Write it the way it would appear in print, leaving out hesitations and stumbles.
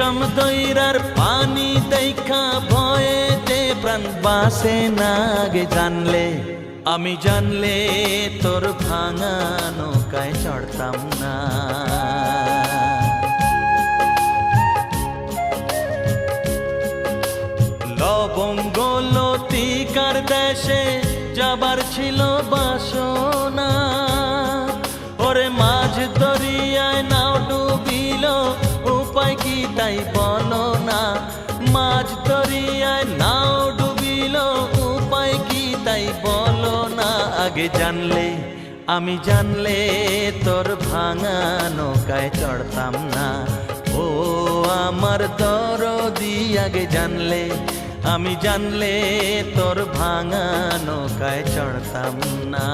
বিষম দৈরার পানি দেখা ভয়েতে প্রাণ বাসে না গে জানলে আমি জানলে তোর ভাঙা নৌকায় চড়তাম না। লবঙ্গ লতিকার দেশে যাবার ছিল বাসনা, ওরে মাঝ দরিয়ায় নাও ডুবিল উপায় কি তাই বলো না। মাঝ দরিয়ায় নাও ডুবিল উপায় কি তাই বলো না। আগে জানলে আমি জানলে তোর ভাঙা নৌকায় চড়তাম না। ও আমার দরদি আগে জানলে আমি জানলে তোর ভাঙা নৌকায় চড়তাম না।